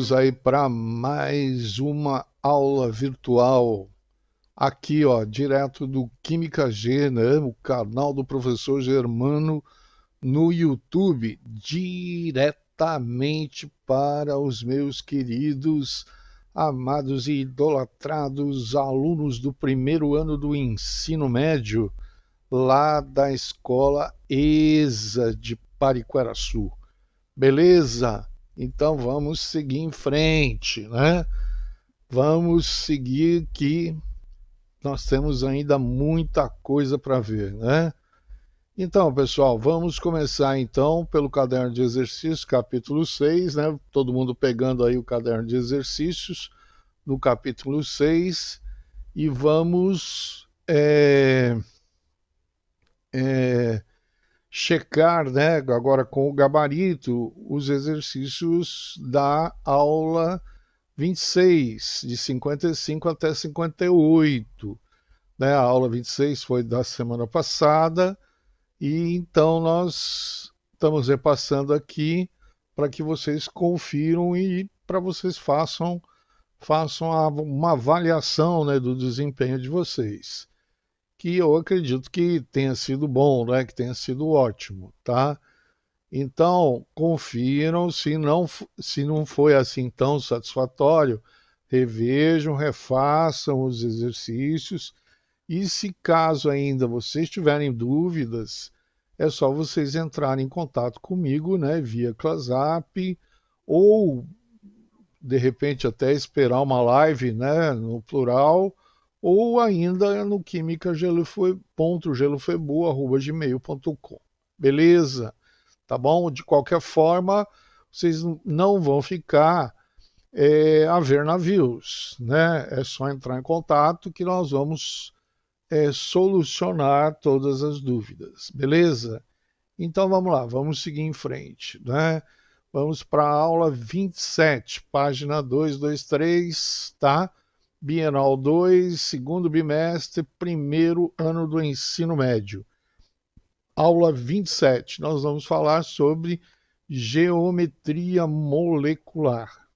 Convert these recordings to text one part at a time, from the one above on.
Vamos aí para mais uma aula virtual aqui, ó, direto do Química G, né? O canal do professor Germano no YouTube, diretamente para os meus queridos, amados e idolatrados alunos do primeiro ano do ensino médio, lá da escola ESA de Pariqueraçu. Beleza? Então vamos seguir em frente, né? Vamos seguir que nós temos ainda muita coisa para ver, né? Então, pessoal, vamos começar então pelo caderno de exercícios, capítulo 6, né? Todo mundo pegando aí o caderno de exercícios no capítulo 6 e vamos checar, né, agora com o gabarito, os exercícios da aula 26, de 55 até 58. Né? A aula 26 foi da semana passada, e então nós estamos repassando aqui para que vocês confiram e para vocês façam uma avaliação, né, do desempenho de vocês, que eu acredito que tenha sido bom, né, que tenha sido ótimo, tá? Então, confiram, se não foi assim tão satisfatório, revejam, refaçam os exercícios e se caso ainda vocês tiverem dúvidas, é só vocês entrarem em contato comigo, né, via ClassApp ou de repente até esperar uma live, né, no plural, ou ainda no quimicagelofebu.gelofebu@gmail.com. Beleza? Tá bom? De qualquer forma, vocês não vão ficar a ver navios, né? É só entrar em contato que nós vamos solucionar todas as dúvidas, beleza? Então vamos lá, vamos seguir em frente, né? Vamos para a aula 27, página 223, tá? Bienal 2, segundo bimestre, primeiro ano do ensino médio. Aula 27, nós vamos falar sobre geometria molecular.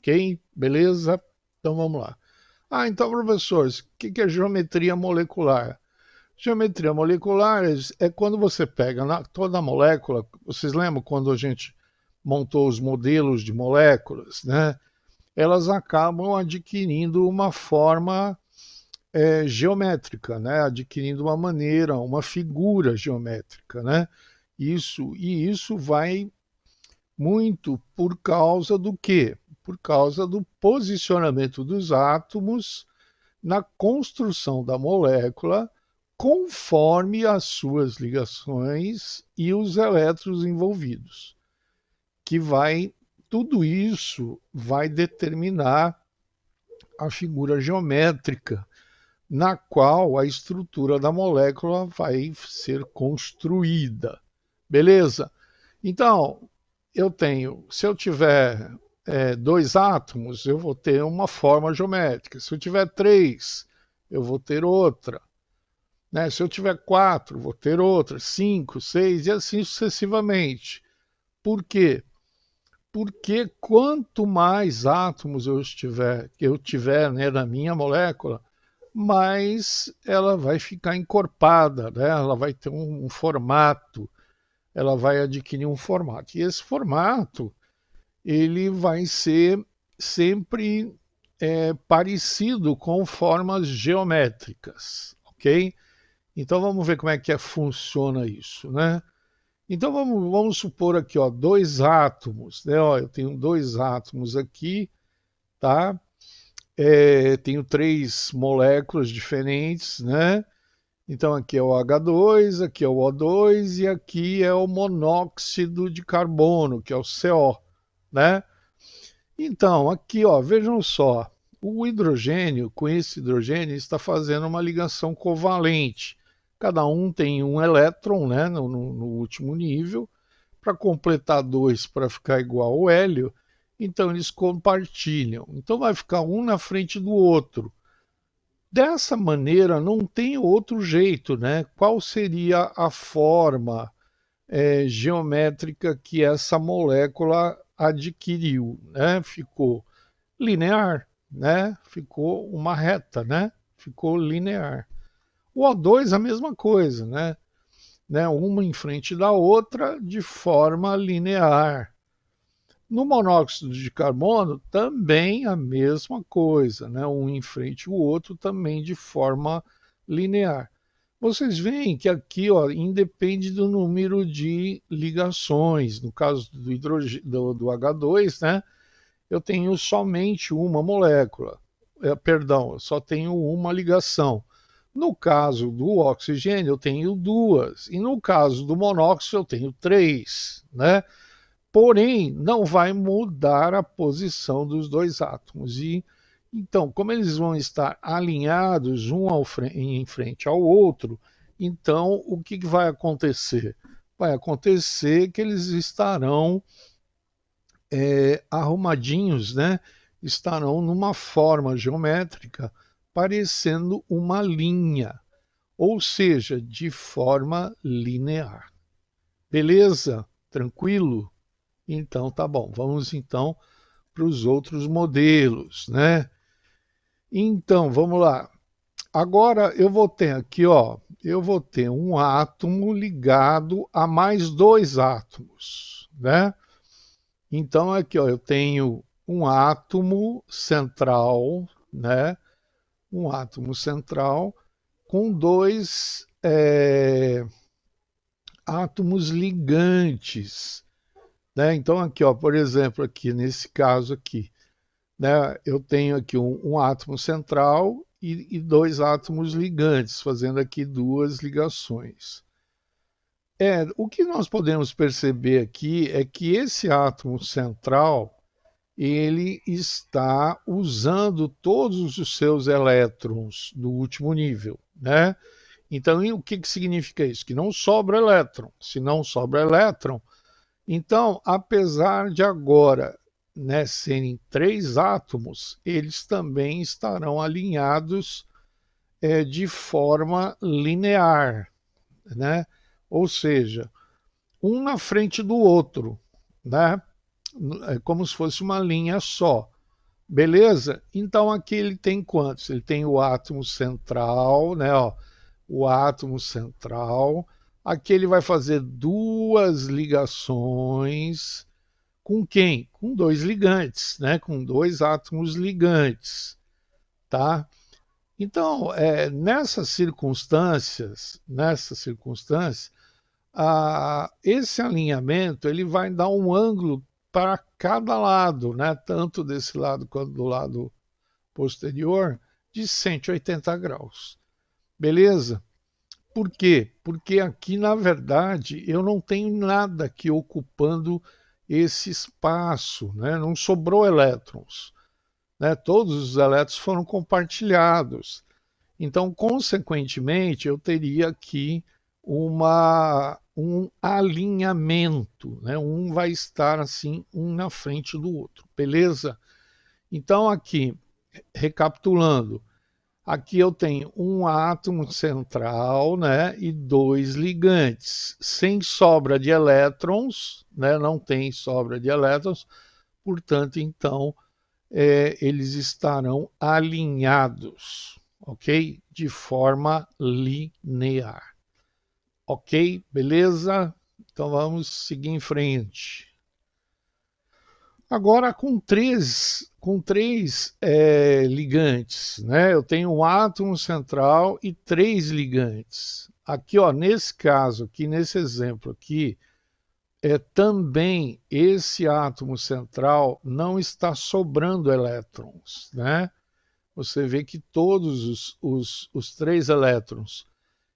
Ok? Beleza? Então vamos lá. Ah, então, professores, o que é geometria molecular? Geometria molecular é quando você pega toda a molécula. Vocês lembram quando a gente montou os modelos de moléculas, né? Elas acabam adquirindo uma forma geométrica, né? Adquirindo uma maneira, uma figura geométrica, né? Isso vai muito por causa do quê? Por causa do posicionamento dos átomos na construção da molécula conforme as suas ligações e os elétrons envolvidos, que vai tudo isso vai determinar a figura geométrica na qual a estrutura da molécula vai ser construída. Beleza? Então, se eu tiver dois átomos, eu vou ter uma forma geométrica. Se eu tiver três, eu vou ter outra. Né? Se eu tiver quatro, vou ter outra, cinco, seis e assim sucessivamente. Por quê? Porque quanto mais átomos eu tiver, né, na minha molécula, mais ela vai ficar encorpada, né? Ela vai ter um formato, ela vai adquirir um formato. E esse formato ele vai ser sempre parecido com formas geométricas, ok? Então vamos ver como é que funciona isso, né? Então vamos supor aqui, ó, dois átomos, né? Ó, eu tenho dois átomos aqui, tá? Tenho três moléculas diferentes, né? Então aqui é o H2, aqui é o O2 e aqui é o monóxido de carbono, que é o CO, né? Então, aqui, ó, vejam só, o hidrogênio, com esse hidrogênio, está fazendo uma ligação covalente. Cada um tem um elétron, né, no último nível, para completar dois para ficar igual ao hélio, então eles compartilham. Então vai ficar um na frente do outro. Dessa maneira, não tem outro jeito, né? Qual seria a forma geométrica que essa molécula adquiriu, né? Ficou linear, né? Ficou uma reta, né? Ficou linear. O O2 a mesma coisa, né? Uma em frente da outra de forma linear. No monóxido de carbono também a mesma coisa, né? Um em frente ao outro também de forma linear. Vocês veem que aqui, ó, independe do número de ligações. No caso do do H2, né? Eu tenho somente uma molécula. Perdão, eu só tenho uma ligação. No caso do oxigênio, eu tenho duas. E no caso do monóxido, eu tenho três, né? Porém, não vai mudar a posição dos dois átomos. E então, como eles vão estar alinhados em frente ao outro, então o que vai acontecer? Vai acontecer que eles estarão arrumadinhos, né? Estarão numa forma geométrica parecendo uma linha, ou seja, de forma linear. Beleza? Tranquilo? Então tá bom. Vamos então para os outros modelos, né? Então, vamos lá. Agora eu vou ter aqui, ó, eu vou ter um átomo ligado a mais dois átomos, né? Então aqui, ó, eu tenho um átomo central, né? Um átomo central com dois átomos ligantes, né? Então aqui, ó, por exemplo, aqui nesse caso aqui, né? Eu tenho aqui um átomo central e dois átomos ligantes, fazendo aqui duas ligações. O que nós podemos perceber aqui é que esse átomo central ele está usando todos os seus elétrons do último nível, né? Então, o que significa isso? Que não sobra elétron. Se não sobra elétron, então, apesar de agora, né, serem três átomos, eles também estarão alinhados de forma linear, né? Ou seja, um na frente do outro, né? É como se fosse uma linha só. Beleza? Então aqui ele tem quantos? Ele tem o átomo central, né? Ó, o átomo central. Aqui ele vai fazer duas ligações. Com quem? Com dois ligantes, né? Com dois átomos ligantes, tá? Então, nessas circunstâncias, esse alinhamento ele vai dar um ângulo para cada lado, né? Tanto desse lado quanto do lado posterior, de 180 graus. Beleza? Por quê? Porque aqui, na verdade, eu não tenho nada aqui ocupando esse espaço, né? Não sobrou elétrons, né? Todos os elétrons foram compartilhados. Então, consequentemente, eu teria aqui um alinhamento, né? Um vai estar assim, um na frente do outro, beleza? Então, aqui, recapitulando, aqui eu tenho um átomo central, né? E dois ligantes, sem sobra de elétrons, né? Não tem sobra de elétrons, portanto, então, eles estarão alinhados, ok? De forma linear. Ok, beleza? Então vamos seguir em frente. Agora com três ligantes, né? Eu tenho um átomo central e três ligantes. Aqui, ó, nesse caso, aqui nesse exemplo aqui, também esse átomo central não está sobrando elétrons, né? Você vê que todos os três elétrons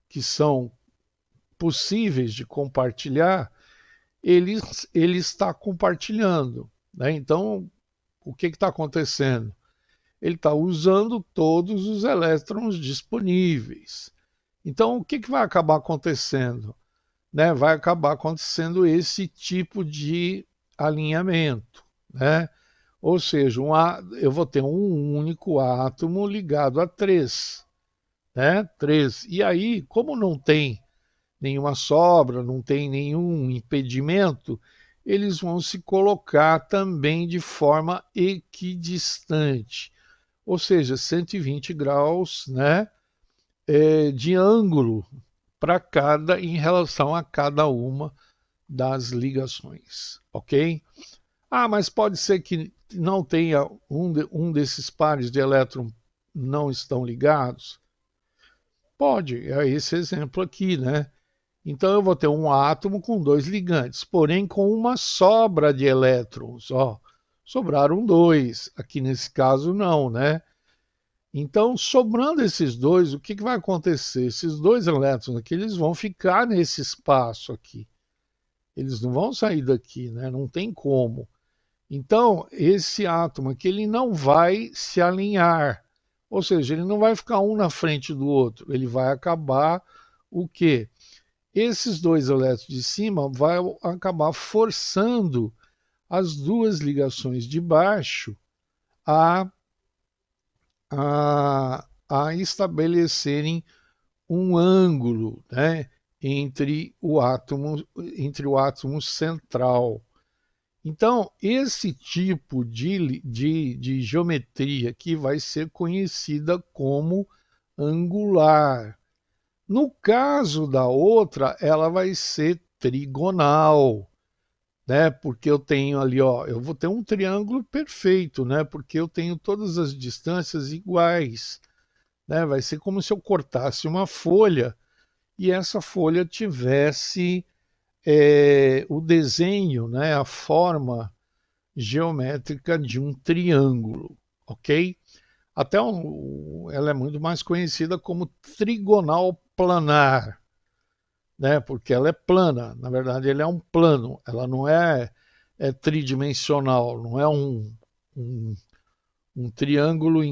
que são possíveis de compartilhar, ele está compartilhando, né? Então, o que está acontecendo? Ele está usando todos os elétrons disponíveis. Então, o que vai acabar acontecendo? Né? Vai acabar acontecendo esse tipo de alinhamento, né? Ou seja, eu vou ter um único átomo ligado a três, né? Três. E aí, como não tem nenhuma sobra, não tem nenhum impedimento, eles vão se colocar também de forma equidistante, ou seja, 120 graus, né, de ângulo para cada em relação a cada uma das ligações, ok? Ah, mas pode ser que não tenha um desses pares de elétrons não estão ligados? Pode, é esse exemplo aqui, né? Então eu vou ter um átomo com dois ligantes, porém com uma sobra de elétrons, ó. Sobraram dois, aqui nesse caso não, né? Então, sobrando esses dois, o que vai acontecer? Esses dois elétrons aqui, eles vão ficar nesse espaço aqui. Eles não vão sair daqui, né? Não tem como. Então, esse átomo aqui, ele não vai se alinhar. Ou seja, ele não vai ficar um na frente do outro. Ele vai acabar o quê? Esses dois elétrons de cima vão acabar forçando as duas ligações de baixo a, a estabelecerem um ângulo, né, entre o átomo central. Então, esse tipo de geometria aqui vai ser conhecida como angular. No caso da outra, ela vai ser trigonal, né? Porque eu tenho ali, ó, eu vou ter um triângulo perfeito, né? Porque eu tenho todas as distâncias iguais, né? Vai ser como se eu cortasse uma folha e essa folha tivesse o desenho, né? A forma geométrica de um triângulo, ok? Ela é muito mais conhecida como trigonal planar, né? Porque ela é plana. Na verdade, ele é um plano. Ela não é tridimensional, não é um, um triângulo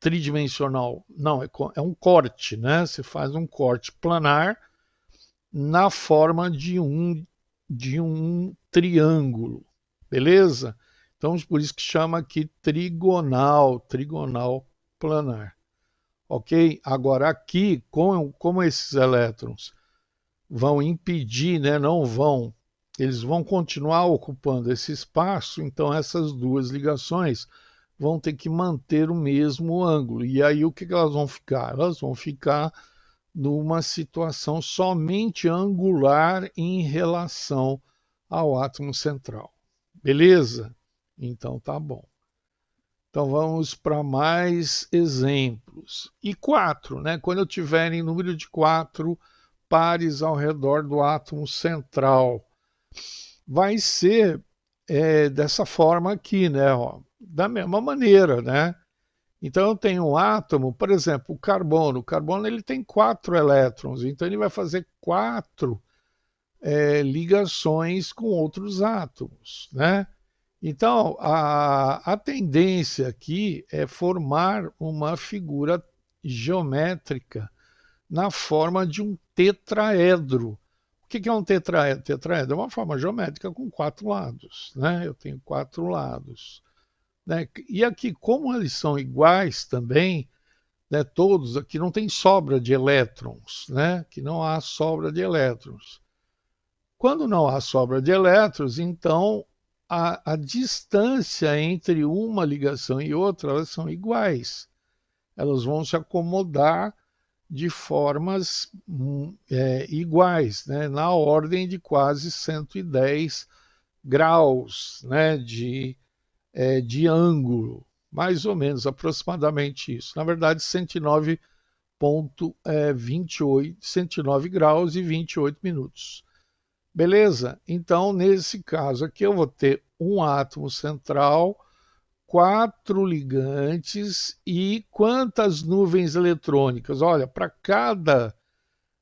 tridimensional. Não, é um corte, né? Você faz um corte planar na forma de um triângulo, beleza? Então, por isso que chama aqui trigonal planar, ok? Agora, aqui, como esses elétrons vão impedir, né, não vão, eles vão continuar ocupando esse espaço, então essas duas ligações vão ter que manter o mesmo ângulo. E aí o que elas vão ficar? Elas vão ficar numa situação somente angular em relação ao átomo central. Beleza? Então tá bom. Então vamos para mais exemplos. E 4, né? Quando eu tiver em número de 4 pares ao redor do átomo central, vai ser dessa forma aqui, né? Ó, da mesma maneira, né? Então eu tenho um átomo, por exemplo, o carbono. O carbono ele tem 4 elétrons, então ele vai fazer 4 ligações com outros átomos, né? Então a tendência aqui é formar uma figura geométrica na forma de um tetraedro. O que é um tetraedro? Tetraedro é uma forma geométrica com 4 lados, né? Eu tenho 4 lados, né? E aqui, como eles são iguais também, né, todos aqui não tem sobra de elétrons, né? Que não há sobra de elétrons. Quando não há sobra de elétrons, então a distância entre uma ligação e outra, elas são iguais. Elas vão se acomodar de formas iguais, né, na ordem de quase 110 graus, né, de ângulo, mais ou menos, aproximadamente isso. Na verdade, 109,28, 109 graus e 28 minutos. Beleza? Então, nesse caso aqui, eu vou ter um átomo central, 4 ligantes e quantas nuvens eletrônicas? Olha, para cada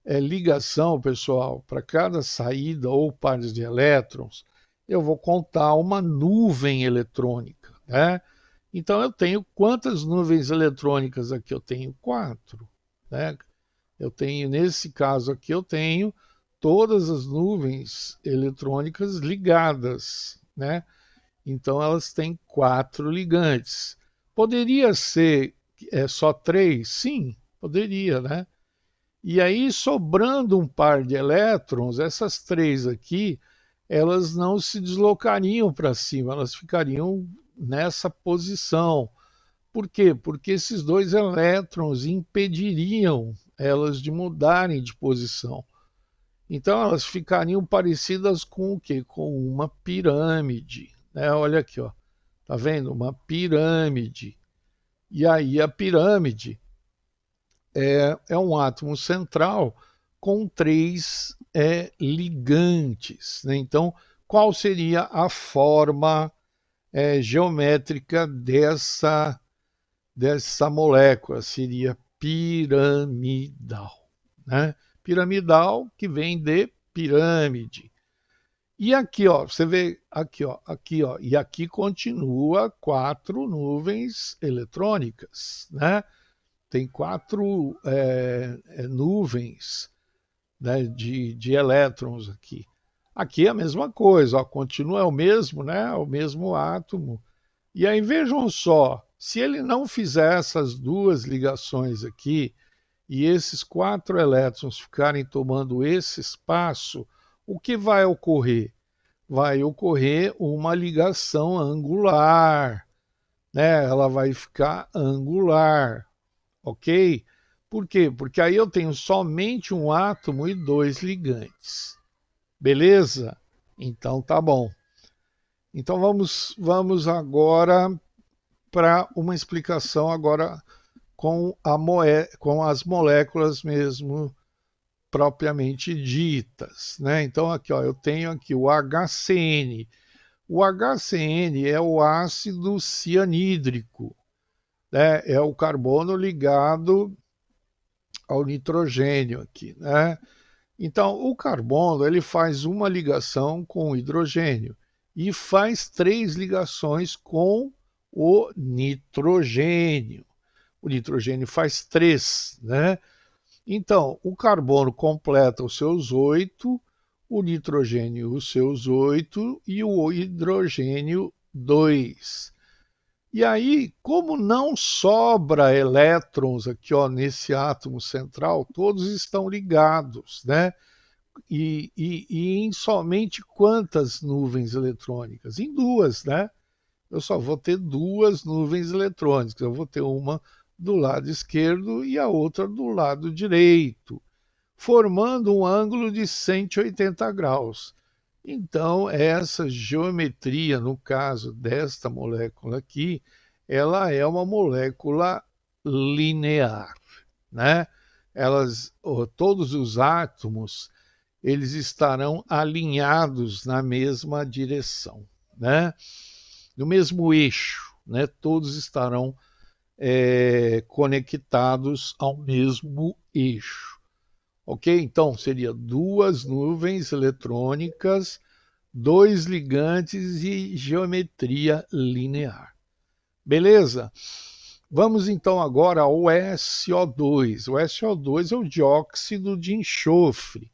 ligação, pessoal, para cada saída ou pares de elétrons, eu vou contar uma nuvem eletrônica, né? Então eu tenho quantas nuvens eletrônicas aqui? Eu tenho 4, né? Eu tenho, nesse caso aqui, eu tenho todas as nuvens eletrônicas ligadas, né? Então elas têm 4 ligantes. Poderia ser só 3? Sim, poderia, né? E aí, sobrando um par de elétrons, essas três aqui, elas não se deslocariam para cima, elas ficariam nessa posição. Por quê? Porque esses dois elétrons impediriam elas de mudarem de posição. Então elas ficariam parecidas com o quê? Com uma pirâmide, né? Olha aqui, ó. Tá vendo? Uma pirâmide. E aí a pirâmide é um átomo central com três ligantes, né? Então, qual seria a forma geométrica dessa molécula? Seria piramidal, né? Piramidal, que vem de pirâmide. E aqui, ó, você vê aqui, ó, e aqui continua quatro nuvens eletrônicas, né? Tem quatro nuvens, né, de elétrons aqui. Aqui é a mesma coisa, ó, continua o mesmo, né? O mesmo átomo. E aí vejam só, se ele não fizer essas duas ligações aqui, e esses quatro elétrons ficarem tomando esse espaço, o que vai ocorrer? Vai ocorrer uma ligação angular, né? Ela vai ficar angular, ok? Por quê? Porque aí eu tenho somente um átomo e dois ligantes. Beleza? Então tá bom. Então vamos agora para uma explicação agora com as moléculas mesmo propriamente ditas, né? Então aqui, ó, eu tenho aqui o HCN. O HCN é o ácido cianídrico, né? É o carbono ligado ao nitrogênio aqui, né? Então, o carbono ele faz uma ligação com o hidrogênio e faz três ligações com o nitrogênio. O nitrogênio faz três, né? Então, o carbono completa os seus oito, o nitrogênio os seus oito e o hidrogênio dois. E aí, como não sobra elétrons aqui, ó, nesse átomo central, todos estão ligados, né? E em somente quantas nuvens eletrônicas? Em duas, né? Eu só vou ter duas nuvens eletrônicas. Eu vou ter uma do lado esquerdo e a outra do lado direito, formando um ângulo de 180 graus. Então, essa geometria, no caso desta molécula aqui, ela é uma molécula linear, né? Todos os átomos, eles estarão alinhados na mesma direção, né? No mesmo eixo, né? Todos estarão conectados ao mesmo eixo. Ok? Então, seria duas nuvens eletrônicas, dois ligantes e geometria linear. Beleza? Vamos então agora ao SO2. O SO2 é o dióxido de enxofre.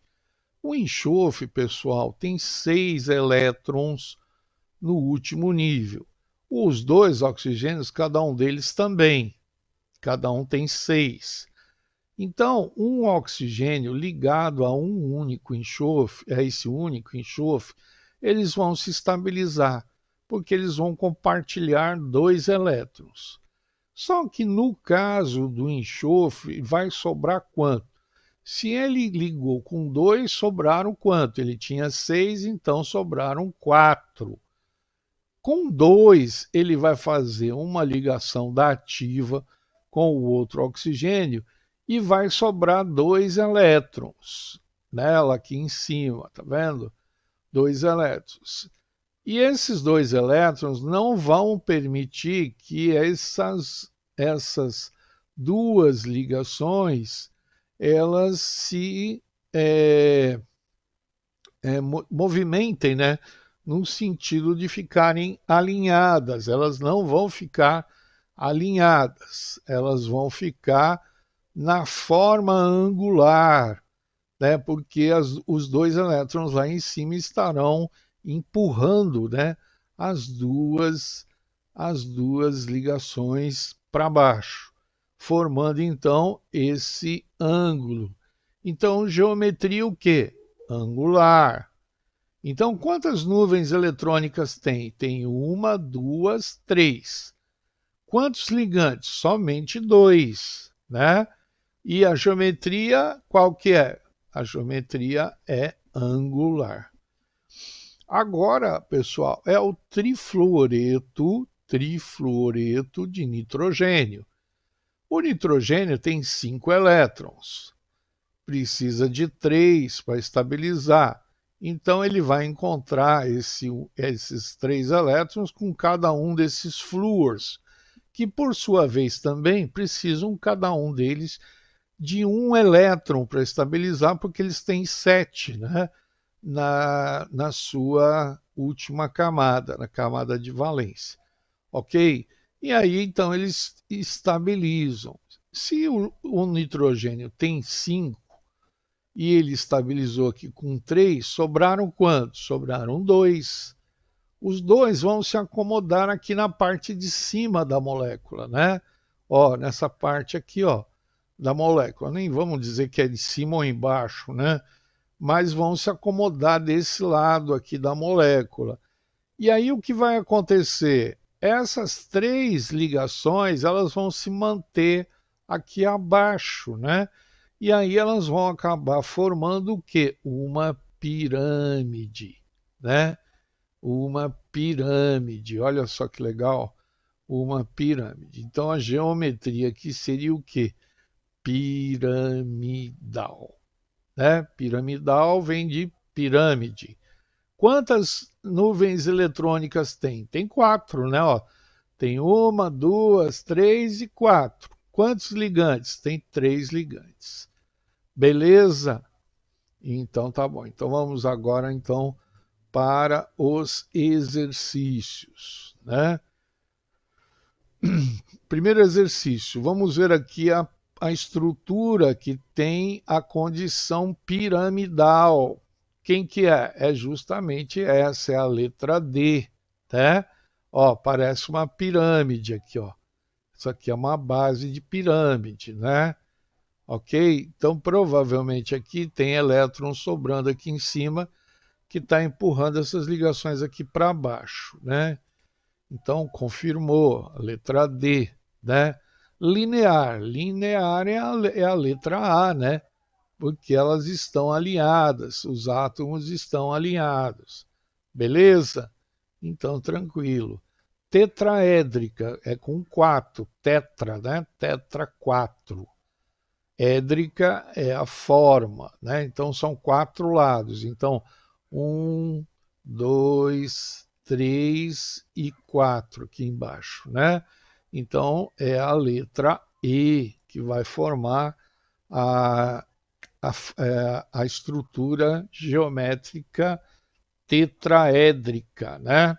O enxofre, pessoal, tem 6 elétrons no último nível. Os dois oxigênios, cada um deles também. Cada um tem 6. Então, um oxigênio ligado a um único enxofre, a esse único enxofre, eles vão se estabilizar, porque eles vão compartilhar dois elétrons. Só que no caso do enxofre, vai sobrar quanto? Se ele ligou com dois, sobraram quanto? Ele tinha 6, então sobraram 4. Com 2, ele vai fazer uma ligação da ativa com o outro oxigênio e vai sobrar dois elétrons nela aqui em cima, tá vendo? Dois elétrons. E esses dois elétrons não vão permitir que essas duas ligações elas se movimentem, né, no sentido de ficarem alinhadas. Elas não vão ficar alinhadas, elas vão ficar na forma angular, né, porque os dois elétrons lá em cima estarão empurrando, né, as duas ligações para baixo, formando então esse ângulo. Então, geometria o quê? Angular. Então, quantas nuvens eletrônicas tem? Tem uma, duas, três. Quantos ligantes? Somente dois, né? E a geometria, qual que é? A geometria é angular. Agora, pessoal, é o trifluoreto de nitrogênio. O nitrogênio tem 5 elétrons, precisa de 3 para estabilizar. Então, ele vai encontrar esses 3 elétrons com cada um desses flúors, que por sua vez também precisam, cada um deles, de um elétron para estabilizar, porque eles têm 7, né? Na sua última camada, na camada de valência. Ok? E aí, então, eles estabilizam. Se o nitrogênio tem 5 e ele estabilizou aqui com 3, sobraram quantos? Sobraram 2. Os dois vão se acomodar aqui na parte de cima da molécula, né? Ó, nessa parte aqui, ó, da molécula. Nem vamos dizer que é de cima ou embaixo, né? Mas vão se acomodar desse lado aqui da molécula. E aí o que vai acontecer? Essas três ligações, elas vão se manter aqui abaixo, né? E aí elas vão acabar formando o quê? Uma pirâmide, né? Uma pirâmide. Olha só que legal, uma pirâmide. Então a geometria aqui seria o quê? Piramidal, né? Piramidal vem de pirâmide. Quantas nuvens eletrônicas tem? Tem 4, né? Ó, tem uma, duas, três e 4. Quantos ligantes? Tem 3 ligantes. Beleza? Então tá bom. Então vamos agora então para os exercícios, né? Primeiro exercício, vamos ver aqui a estrutura que tem a condição piramidal. Quem que é? É justamente essa, é a letra D, né? Ó, parece uma pirâmide aqui, ó. Isso aqui é uma base de pirâmide, né? Ok? Então, provavelmente aqui tem elétrons sobrando aqui em cima que está empurrando essas ligações aqui para baixo, né? Então, confirmou a letra D, né? Linear. Linear é a letra A, né? Porque elas estão alinhadas, os átomos estão alinhados. Beleza? Então, tranquilo. Tetraédrica é com 4, tetra, né? Tetra 4. Édrica é a forma, né? Então são 4 lados. Então, um, dois, três e 4 aqui embaixo, né? Então é a letra E que vai formar a, a estrutura geométrica tetraédrica, né?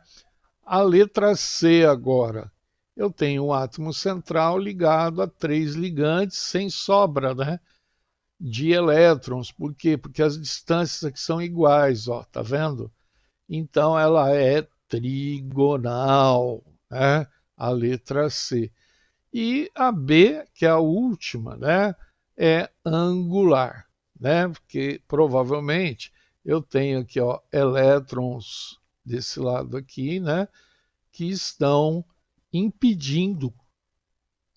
A letra C agora. Eu tenho um átomo central ligado a 3 ligantes sem sobra, né? De elétrons. Por quê? Porque as distâncias aqui são iguais, ó, tá vendo? Então ela é trigonal, né? A letra C. E a B, que é a última, né? É angular, né? Porque provavelmente eu tenho aqui, ó, elétrons desse lado aqui, né? Que estão impedindo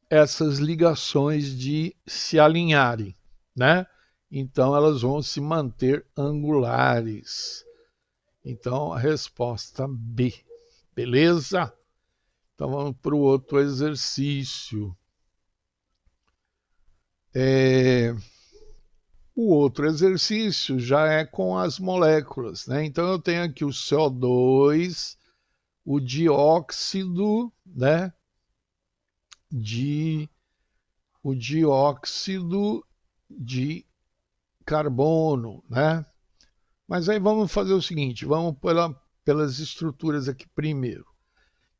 essas ligações de se alinharem, né? Então elas vão se manter angulares. Então a resposta B. Beleza? Então vamos para o outro exercício. O outro exercício já é com as moléculas, né? Então eu tenho aqui o CO2, o dióxido, né? De, o dióxido de carbono, né? Mas aí vamos fazer o seguinte, vamos pelas estruturas aqui primeiro.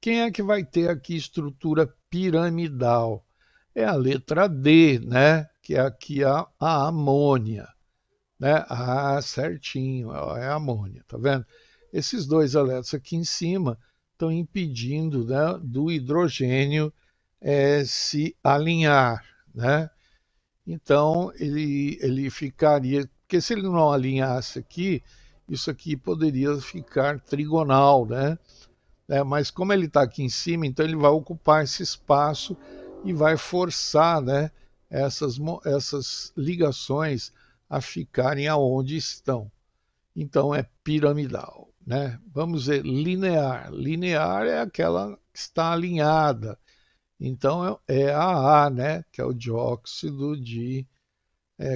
Quem é que vai ter aqui estrutura piramidal? É a letra D, né? Que é aqui a amônia, né? Ah, certinho, é a amônia, tá vendo? Esses dois elétrons aqui em cima estão impedindo, né, do hidrogênio se alinhar, né? Então ele ficaria, porque se ele não alinhasse aqui, isso aqui poderia ficar trigonal, né? Mas como ele está aqui em cima, então ele vai ocupar esse espaço e vai forçar, né, essas ligações a ficarem aonde estão. Então é piramidal, né? Vamos ver, linear. Linear é aquela que está alinhada. Então é a A, né? Que é o dióxido de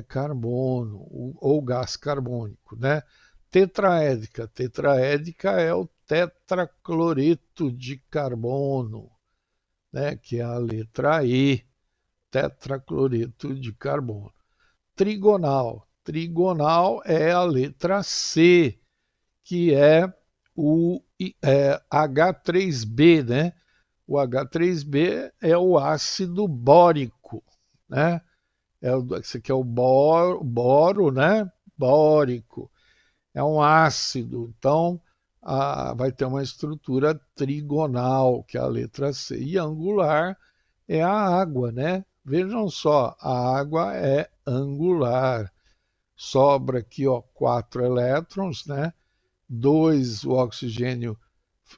carbono ou gás carbônico, né? Tetraédrica. Tetraédrica é o tetracloreto de carbono, né? Que é a letra E, tetracloreto de carbono. Trigonal. Trigonal é a letra C, que é o H3B, né? O H3B é o ácido bórico, né? Esse aqui é o boro, né? Bórico. É um ácido, então vai ter uma estrutura trigonal, que é a letra C. E angular é a água, né? Vejam só, a água é angular. Sobra aqui, ó, 4 elétrons, né? 2 o oxigênio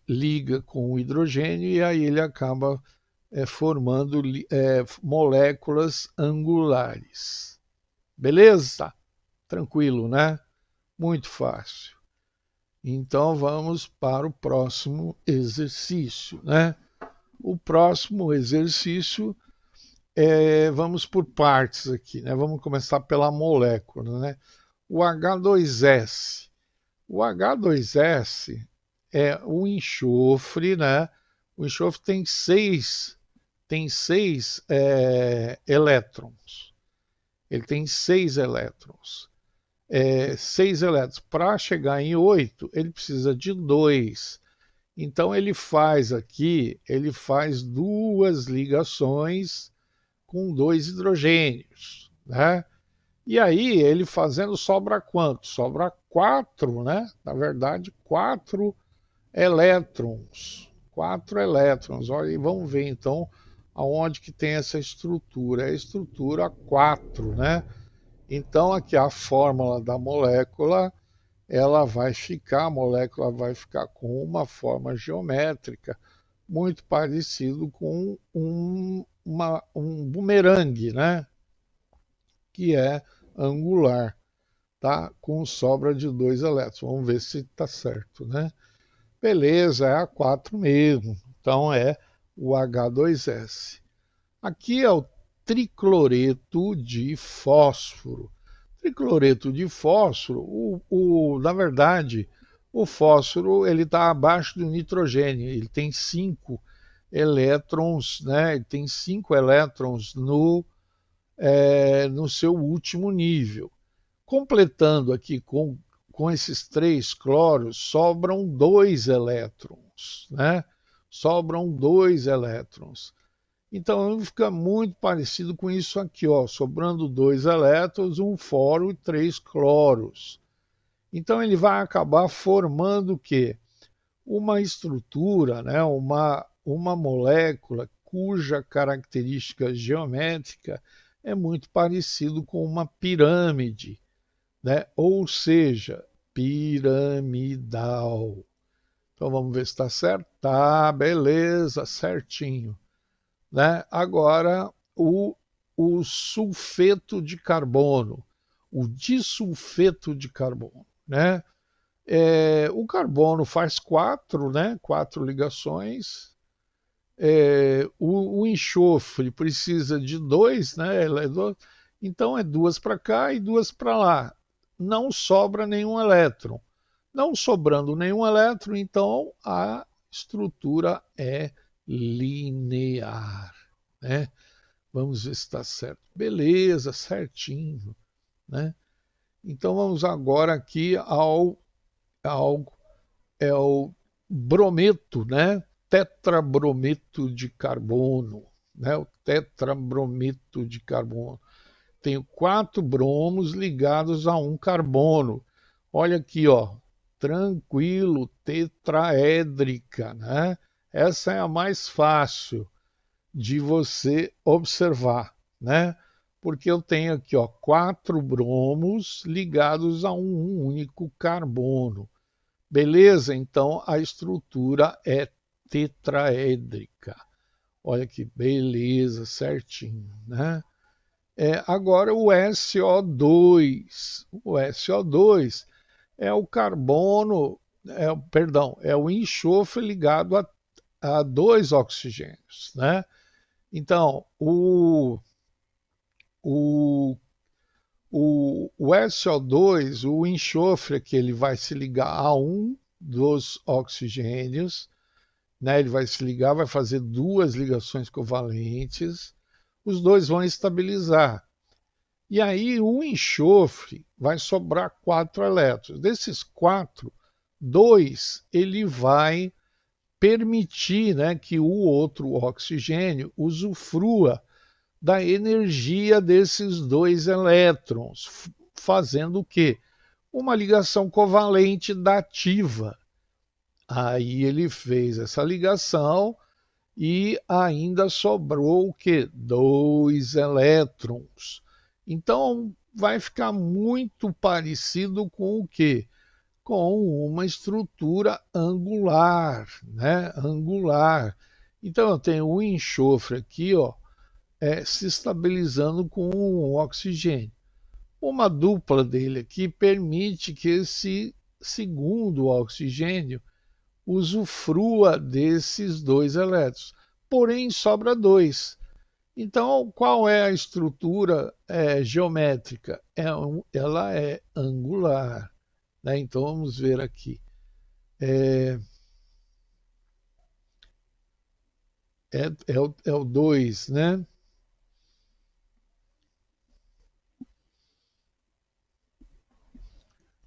liga com o hidrogênio e aí ele acaba formando moléculas angulares. Beleza? Tranquilo, né? Muito fácil. Então vamos para o próximo exercício, né? O próximo exercício vamos por partes aqui, né? Vamos começar pela molécula, né? O H2S. O H2S é o enxofre, né? O enxofre tem seis elétrons. Ele tem 6 elétrons. 6 elétrons. Para chegar em 8, ele precisa de 2. Então ele faz duas ligações com 2 hidrogênios, né? E aí ele fazendo sobra quanto? Sobra 4, né? Na verdade, 4 elétrons. 4 elétrons. Olha, e vamos ver então aonde que tem essa estrutura. É a estrutura 4, né? Então aqui a fórmula da molécula, a molécula vai ficar com uma forma geométrica muito parecido com um bumerangue, né? Que é angular, tá? Com sobra de 2 elétrons. Vamos ver se está certo, né? Beleza, é a 4 mesmo. Então é o H2S. Aqui é o tricloreto de fósforo. Tricloreto de fósforo, na verdade, o fósforo ele está abaixo do nitrogênio. Ele tem 5 elétrons, né? Ele tem 5 elétrons no seu último nível. Completando aqui com esses 3 cloros, sobram 2 elétrons, né? Sobram 2 elétrons. Então fica muito parecido com isso aqui, ó, sobrando 2 elétrons, um fósforo e 3 cloros. Então ele vai acabar formando o quê? Uma estrutura, né? uma molécula cuja característica geométrica é muito parecido com uma pirâmide, né? Ou seja, piramidal. Então vamos ver se está certo. Tá, beleza, certinho. Né? Agora, o sulfeto de carbono, o disulfeto de carbono. Né? O carbono faz 4, né? 4 ligações. O enxofre precisa de 2, né? Então é 2 para cá e 2 para lá. Não sobra nenhum elétron. Não sobrando nenhum elétron, então a estrutura é linear. Né? Vamos ver se está certo. Beleza, certinho. Né? Então vamos agora aqui ao brometo, né? Tetrabrometo de carbono, né? O tetrabrometo de carbono. Tenho 4 bromos ligados a um carbono. Olha aqui, ó, tranquilo, tetraédrica, né? Essa é a mais fácil de você observar, né? porque eu tenho aqui, ó, 4 bromos ligados a um único carbono. Beleza? Então a estrutura é tetraédrica. Olha que beleza, certinho, né? Agora o SO2. O SO2 é o carbono, perdão, é o enxofre ligado a 2 oxigênios, né? Então, o, o SO2, o enxofre que ele vai se ligar a um dos oxigênios, né? Ele vai se ligar, vai fazer 2 ligações covalentes, os dois vão estabilizar. E aí o enxofre vai sobrar 4 elétrons. Desses 4, 2 ele vai permitir, né, que o outro oxigênio usufrua da energia desses 2 elétrons, fazendo o quê? Uma ligação covalente dativa. Aí ele fez essa ligação e ainda sobrou o quê? 2 elétrons. Então vai ficar muito parecido com o quê? Com uma estrutura angular, né? Angular. Então eu tenho o enxofre aqui, ó, se estabilizando com o oxigênio. Uma dupla dele aqui permite que esse segundo oxigênio usufrua desses 2 elétrons. Porém, sobra 2. Então, qual é a estrutura geométrica? Ela é angular. Né? Então, vamos ver aqui. É o 2, né?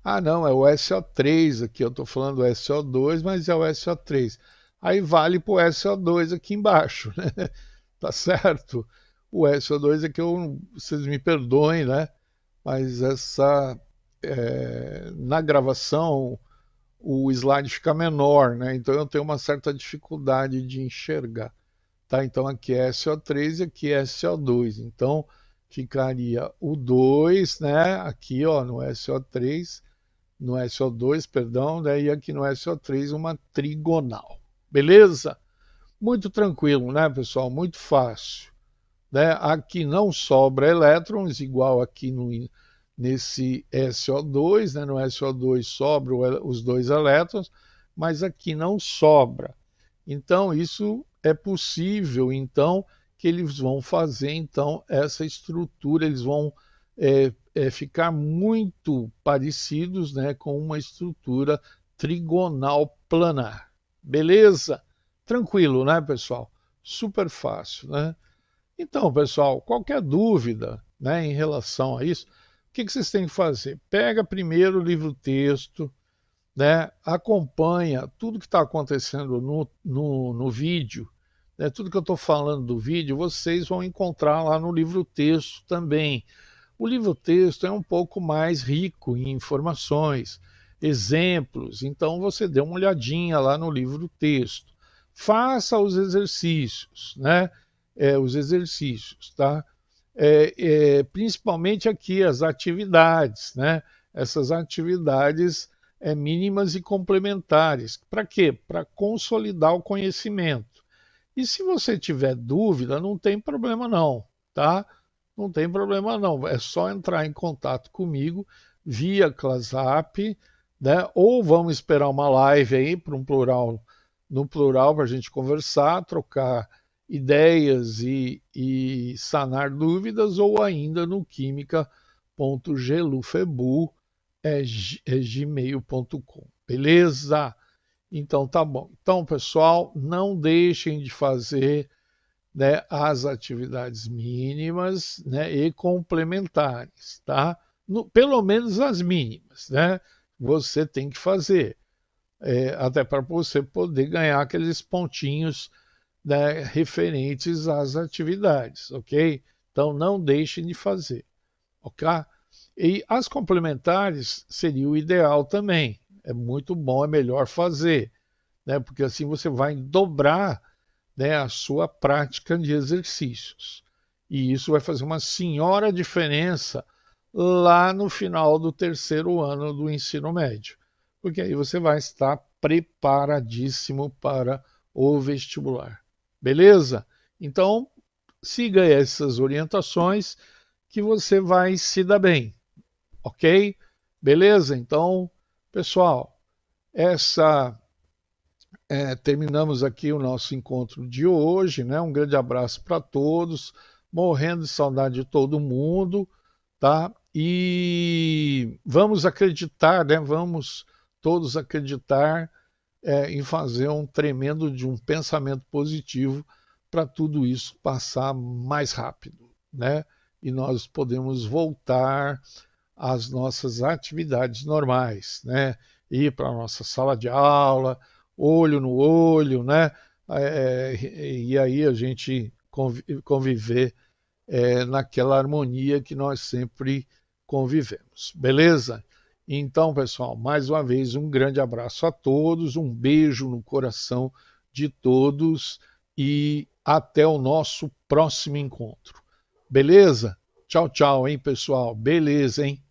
Ah, não, é o SO3 aqui. Eu estou falando do SO2, mas é o SO3. Aí vale para o SO2 aqui embaixo, né? Tá certo? O SO2 é que vocês me perdoem, né? Mas na gravação o slide fica menor, né? Então eu tenho uma certa dificuldade de enxergar. Tá? Então aqui é SO3 e aqui é SO2. Então ficaria o 2, né? Aqui, ó, no SO3, no SO2, perdão, daí aqui no SO3 uma trigonal. Beleza? Muito tranquilo, né, pessoal? Muito fácil. Né? Aqui não sobra elétrons, igual aqui nesse SO2, né? No SO2 sobra os 2 elétrons, mas aqui não sobra. Então, isso é possível, então, que eles vão fazer, então, essa estrutura, eles vão ficar muito parecidos, né, com uma estrutura trigonal planar. Beleza? Tranquilo, né, pessoal? Super fácil, né? Então, pessoal, qualquer dúvida, né, em relação a isso, o que vocês têm que fazer? Pega primeiro o livro-texto, né, acompanha tudo que está acontecendo no vídeo, né, tudo que eu estou falando do vídeo, vocês vão encontrar lá no livro-texto também. O livro-texto é um pouco mais rico em informações, exemplos, então você dê uma olhadinha lá no livro-texto. Faça os exercícios, né? Os exercícios, tá? Principalmente aqui as atividades, né? Essas atividades mínimas e complementares. Para quê? Para consolidar o conhecimento. E se você tiver dúvida, não tem problema não, tá? Não tem problema não. É só entrar em contato comigo via ClassApp, né? Ou vamos esperar uma live aí para no plural para a gente conversar, trocar ideias e sanar dúvidas, ou ainda no química.gelufebu@gmail.com. Beleza? Então tá bom. Então, pessoal, não deixem de fazer, né, as atividades mínimas, né, e complementares, tá? Pelo menos as mínimas, né? Você tem que fazer, até para você poder ganhar aqueles pontinhos, né, referentes às atividades, ok? Então não deixem de fazer, ok? E as complementares seria o ideal também. É muito bom, é melhor fazer, né? Porque assim você vai dobrar, né, a sua prática de exercícios. E isso vai fazer uma senhora diferença lá no final do terceiro ano do ensino médio, porque aí você vai estar preparadíssimo para o vestibular. Beleza? Então, siga essas orientações que você vai se dar bem, ok? Beleza? Então, pessoal, essa terminamos aqui o nosso encontro de hoje, né? Um grande abraço para todos, morrendo de saudade de todo mundo, tá? E vamos acreditar, né? Vamos todos acreditar em fazer um tremendo de um pensamento positivo para tudo isso passar mais rápido, né? E nós podemos voltar às nossas atividades normais, né? Ir para a nossa sala de aula, olho no olho, né? E aí a gente conviver naquela harmonia que nós sempre convivemos. Beleza? Então, pessoal, mais uma vez, um grande abraço a todos, um beijo no coração de todos e até o nosso próximo encontro. Beleza? Tchau, tchau, hein, pessoal? Beleza, hein?